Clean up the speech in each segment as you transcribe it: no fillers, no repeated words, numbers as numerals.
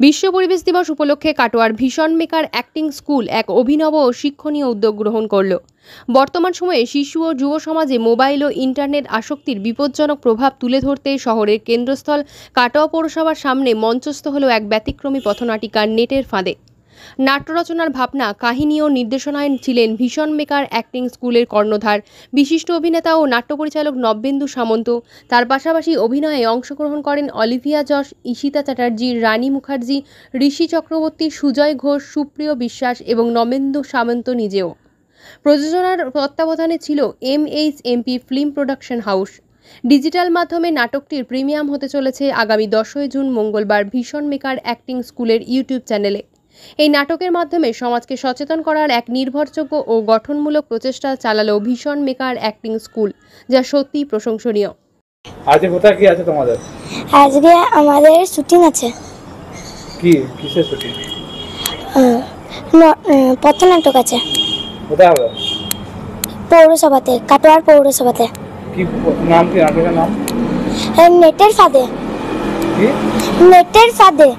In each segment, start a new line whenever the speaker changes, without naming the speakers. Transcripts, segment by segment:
বিশ্ব পরিবেশ দিবস উপলক্ষে কাটোয়ার ভিশন মেকার অ্যাক্টিং স্কুল এক অভিনব ও শিক্ষণীয় উদ্যোগ গ্রহণ করল। বর্তমান সময়ে শিশু ও যুব সমাজে মোবাইল ও ইন্টারনেট আসক্তির বিপজ্জনক প্রভাব তুলে ধরতে শহরের কেন্দ্রস্থল কাটোয়া পৌরসভার সামনে মঞ্চস্থ হলো এক ব্যতিক্রমী পথনাটিকা নেটের ফাঁদে। নাট্য রচনার ভাবনা, কাহিনী ও নির্দেশনায় ছিলেন ভিশন মেকার অ্যাক্টিং স্কুলের কর্ণধার বিশিষ্ট অভিনেতা ও নাট্য পরিচালক নবেন্দু সামন্ত। তার পাশাপাশি অভিনয়ে অংশগ্রহণ করেন অলিভিয়া যশ, ঈশিতা চ্যাটার্জি, রানী মুখার্জি, ঋষি চক্রবর্তী, সুজয় ঘোষ, সুপ্রিয় বিশ্বাস এবং নবেন্দু সামন্ত নিজেও। প্রযোজনার তত্ত্বাবধানে ছিল MHMP film production house. Digital মাধ্যমে নাটকটির প্রিমিয়াম হতে চলেছে আগামী 10 জুন মঙ্গলবার ভিশন মেকার অ্যাক্টিং স্কুলের ইউটিউব চ্যানেলে। এই নাটকের মাধ্যমে সমাজকে সচেতন করার এক নির্ভরযোগ্য ও গঠনমূলক প্রচেষ্টা চালালো ভিশন মেকার অ্যাক্টিং স্কুল, যা সত্যিই প্রশংসনীয়।
আজকে কোথায় কি আছে তোমাদের?
আজকে আমাদের শুটিং আছে।
কিসের শুটিং?
পথনাটক আছে।
কোথায় হবে?
পৌরসভাতে, কাটোয়ার পৌরসভাতে।
কি নাম? কি নাটকের নাম?
নেটের ফাঁদে।
কি?
নেটের ফাঁদে।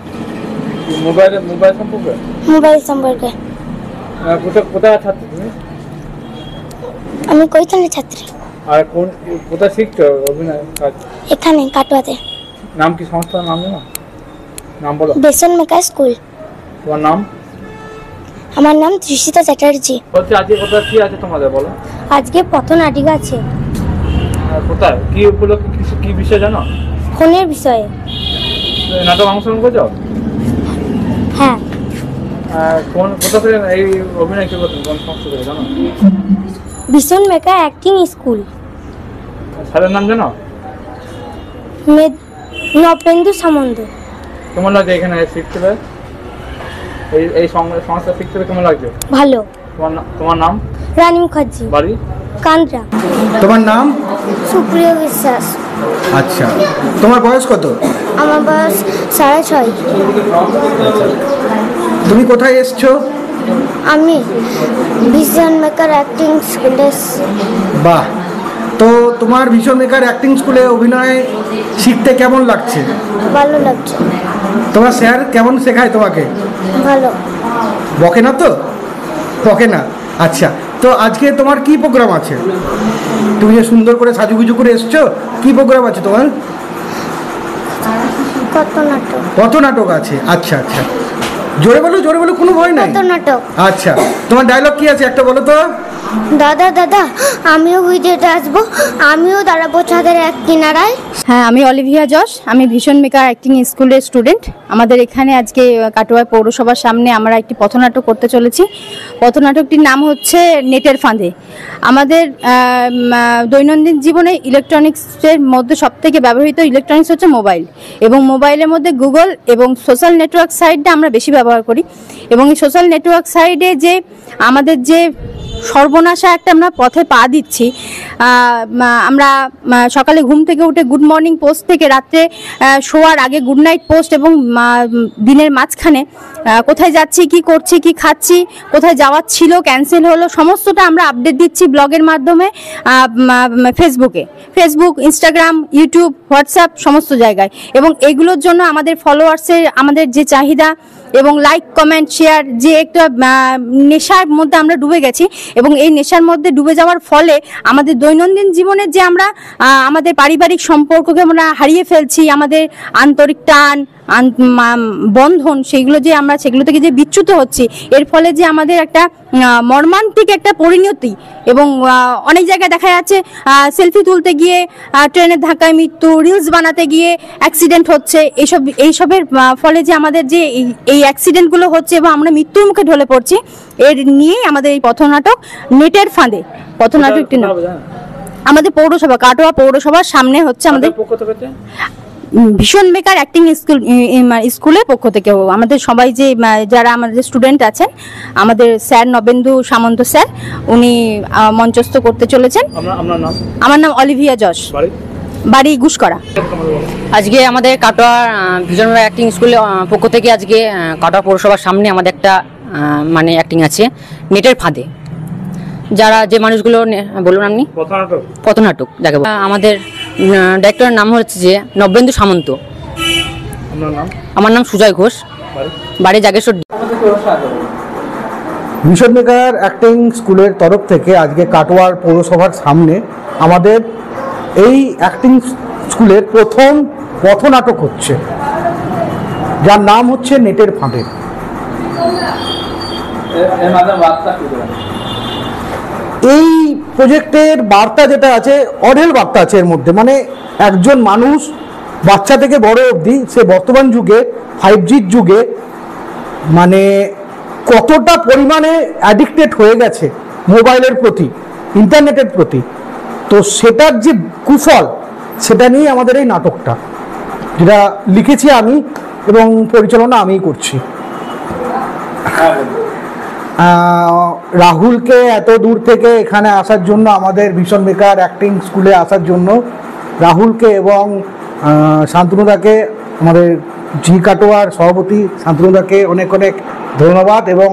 মোবাইল সম্পর্কে?
মোবাইল সম্পর্কে।
কোথায় ছাত্রী তুমি?
আমি কৈতনের ছাত্রী।
আর কোথায় শিখছো অভিনয় কাজ?
এখানে কাটোয়াতে।
নাম কি? সংস্থার নাম জানো? নাম বলো।
Vision maker school.
তোমার নাম?
আমার নাম ঈশিতা চ্যাটার্জি।
বলছি আজকে কোথায় কি আছে তোমাদের বলো?
আজকে পথনাটিকা আছে।
কোথায় কি উপলক্ষে কি বিষয় জানো?
ফোনের বিষয়ে।
নাটক অংশগ্রহণ করছো?
হ্যাঁ।
কোথা থেকে এই অভিনয় কি করতেন? কোন সংস্থা থেকে জানো?
Vision maker acting school.
স্যারের নাম জানো?
নবেন্দু সামন্ত।
কেমন লাগে এখানে শিখতে? এই সংস্থা শিখতে কেমন লাগছে?
ভালো।
তোমার নাম?
রানী মুখার্জি।
বাড়ি?
কান্দ্রা।
তোমার নাম?
সুপ্রিয় বিশ্বাস।
আচ্ছা, তোমার বয়স কত?
আমার বয়স 6.5।
তুমি কোথায় এসছো?
আমি ভিশন মেকার অ্যাক্টিং স্কুলে।
বাহ, তো তোমার ভিশন মেকার অ্যাক্টিং স্কুলে অভিনয় শিখতে কেমন লাগছে?
ভালো লাগছে।
তোমার স্যার কেমন শেখায় তোমাকে?
ভালো।
বকে না তো? বকে না। আচ্ছা, তো আজকে তোমার কি প্রোগ্রাম আছে? তুমি যে সুন্দর করে সাজুগুজু করে এসছো, কি প্রোগ্রাম আছে তোমার? পথনাটক আছে। আচ্ছা আচ্ছা, জোরে বলো, কোনো ভয় নাই।
পথনাটক।
আচ্ছা, তোমার ডায়লগ কি আছে একটা বলো তো।
দাদা দাদা, আমিও ভিডিওতে আসবো, আমিও দাঁড়াবো ছাদের এক কিনারায়।
হ্যাঁ, আমি অলিভিয়া যশ, আমি ভিশন মেকার অ্যাক্টিং স্কুলের স্টুডেন্ট। আমাদের এখানে আজকে কাটোয়া পৌরসভার সামনে আমরা একটি পথনাটক করতে চলেছি। পথনাটকটির নাম হচ্ছে নেটের ফাঁদে। আমাদের দৈনন্দিন জীবনে ইলেকট্রনিক্সের মধ্যে সবথেকে ব্যবহৃত ইলেকট্রনিক্স হচ্ছে মোবাইল, এবং মোবাইলের মধ্যে গুগল এবং সোশ্যাল নেটওয়ার্ক সাইটটা আমরা বেশি ব্যবহার করি। এবং এই সোশ্যাল নেটওয়ার্ক সাইটে যে আমাদের যে সর্বনাশা একটা আমরা পথে পা দিচ্ছি, আমরা সকালে ঘুম থেকে উঠে গুড মর্নিং পোস্ট থেকে রাত্রে শোয়ার আগে গুড নাইট পোস্ট, এবং দিনের মাঝখানে কোথায় যাচ্ছি, কি করছি, কি খাচ্ছি, কোথায় যাওয়ার ছিল, ক্যান্সেল হলো, সমস্তটা আমরা আপডেট দিচ্ছি ব্লগের মাধ্যমে, ফেসবুক, ইনস্টাগ্রাম, ইউটিউব, হোয়াটসঅ্যাপ, সমস্ত জায়গায়। এবং এগুলোর জন্য আমাদের ফলোয়ার্সের আমাদের যে চাহিদা এবং লাইক, কমেন্ট, শেয়ার, যে একটা নেশার মধ্যে আমরা ডুবে গেছি, এবং এই নেশার মধ্যে ডুবে যাওয়ার ফলে আমাদের দৈনন্দিন জীবনের যে আমরা আমাদের পারিবারিক সম্পর্ককে আমরা হারিয়ে ফেলছি, আমাদের আন্তরিক টান, বন্ধন, সেগুলো থেকে যে বিচ্যুত হচ্ছি, এর ফলে যে আমাদের একটা মর্মান্তিক একটা পরিণতি। এবং অনেক জায়গায় দেখা যাচ্ছে সেলফি তুলতে গিয়ে ট্রেনের ধাক্কায় মৃত্যু, রিলস বানাতে গিয়ে অ্যাক্সিডেন্ট হচ্ছে। এইসবের ফলে যে আমাদের যে এই অ্যাক্সিডেন্টগুলো হচ্ছে এবং আমরা মৃত্যুর মুখে ঢলে পড়ছি, এর নিয়েই আমাদের এই পথনাটক নেটের ফাঁদে। পথনাটকটি না, আমাদের পৌরসভা, কাটোয়া পৌরসভার সামনে হচ্ছে আমাদের ভিশন মেকার অ্যাক্টিং স্কুলের পক্ষ থেকে। আমাদের সবাই যে যারা আমাদের স্টুডেন্ট আছেন, আমাদের স্যার নবেন্দু সামন্ত স্যার, উনি মঞ্চস্থ করতে চলেছেন। আমার নাম অলিভিয়া যশ, বাড়ি গুসকরা।
আজকে আমাদের কাটোয়া ভিশন মেকার অ্যাক্টিং স্কুলের পক্ষ থেকে আজকে কাটোয়া পৌরসভার সামনে আমাদের একটা অ্যাক্টিং আছে নেটের ফাঁদে। যারা যে মানুষগুলো, বলুন আপনি। পথনাটক যাকে আমাদের ডাইরেক্টরের নাম হচ্ছে যে নবেন্দু সামন্ত। আমার নাম সুজয় ঘোষ। বাড়ি জাগেশ্বর।
ভিশন মেকার অ্যাক্টিং স্কুলের তরফ থেকে আজকে কাটোয়ার পৌরসভার সামনে আমাদের এই অ্যাক্টিং স্কুলের প্রথম পথনাটক হচ্ছে, যার নাম হচ্ছে নেটের ফাঁদে। এই প্রজেক্টের বার্তা যেটা আছে, অঢেল বার্তা আছে এর মধ্যে। মানে একজন মানুষ, বাচ্চা থেকে বড় অবধি, সে বর্তমান যুগে 5Gর যুগে মানে কতটা পরিমাণে অ্যাডিক্টেড হয়ে গেছে মোবাইলের প্রতি, ইন্টারনেটের প্রতি। তো সেটার যে কুফল, সেটা নিয়ে আমাদের এই নাটকটা, যেটা লিখেছি আমি এবং পরিচালনা আমিই করছি। রাহুলকে এত দূর থেকে এখানে আসার জন্য, আমাদের ভিশন মেকার অ্যাক্টিং স্কুলে আসার জন্য রাহুলকে এবং শান্তনুদাকে, আমাদের জি কাটোয়ার সভাপতি শান্তনুদাকে অনেক অনেক ধন্যবাদ, এবং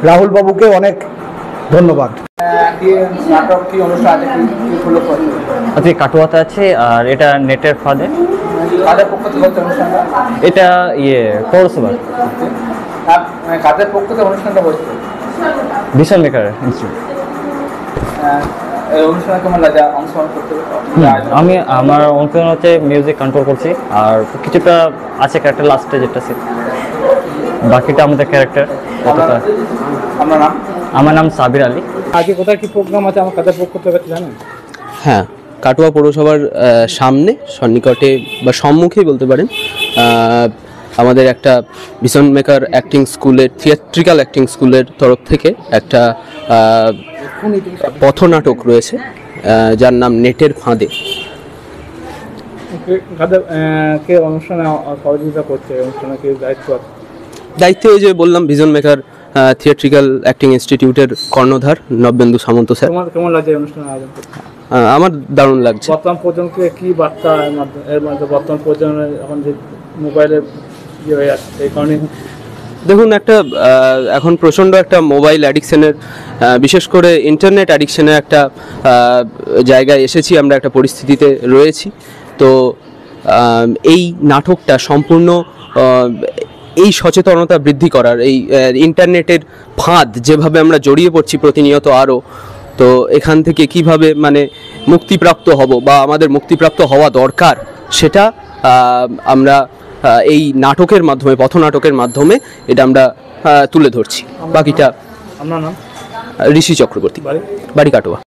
রাহুল বাবুকে অনেক ধন্যবাদ।
আজকে কাটোয়াতে আছে, আর এটা নেটের ফাঁদে। এটা পৌরসভা ভিশন মেকার ইনস্টিটিউট। আমি আমার অনুপ্রেরণা হচ্ছে মিউজিক কন্ট্রোল করছি, আর কিছুটা আছে ক্যারেক্টার লাস্টে যেটা আছে, বাকিটা আমাদের ক্যারেক্টার। আমার নাম সাবির আলী।
আজকে কোথায় কি প্রোগ্রাম আছে আমার কাদের পক্ষ থেকে জানেন?
হ্যাঁ, কাটোয়া পৌরসভার সামনে, সন্নিকটে বা সম্মুখেই বলতে পারেন, আমাদের একটা ভিশন মেকার অ্যাক্টিং স্কুলের, থিয়েট্রিক্যাল অ্যাক্টিং স্কুলের তরফ থেকে একটা পথনাটক রয়েছে, যার নাম নেটের ফাঁদে।
কে অনুষ্ঠানে সহযোগিতা করছে, অনুষ্ঠানে কে
দায়িত্বে ওই যে বললাম, ভিশন মেকার থিয়েট্রিক্যাল অ্যাক্টিং ইনস্টিটিউটের কর্ণধার নবেন্দু সামন্ত স্যার।
কেমন লাগছে অনুষ্ঠানের আয়োজন করতে?
আমার দারুণ লাগছে।
বর্তমান প্রজন্মকে কি বার্তা এর মধ্যে, বর্তমান প্রজন্মের এখন যে মোবাইলের ইয়ে হয়ে যাচ্ছে, এই কারণে
দেখুন, এখন প্রচণ্ড একটা মোবাইল অ্যাডিকশনের, বিশেষ করে ইন্টারনেট অ্যাডিকশনের একটা জায়গায় এসেছি আমরা, একটা পরিস্থিতিতে রয়েছি। তো এই নাটকটা সম্পূর্ণ এই সচেতনতা বৃদ্ধি করার, এই ইন্টারনেটের ফাঁদ যেভাবে আমরা জড়িয়ে পড়ছি প্রতিনিয়ত আরও, তো এখান থেকে কিভাবে মানে মুক্তিপ্রাপ্ত হব বা আমাদের মুক্তিপ্রাপ্ত হওয়া দরকার, সেটা আমরা এই নাটকের মাধ্যমে, পথনাটকের মাধ্যমে এটা আমরা তুলে ধরছি। বাকিটা
আপনার নাম?
ঋষি চক্রবর্তী, বাড়ি কাটোয়া।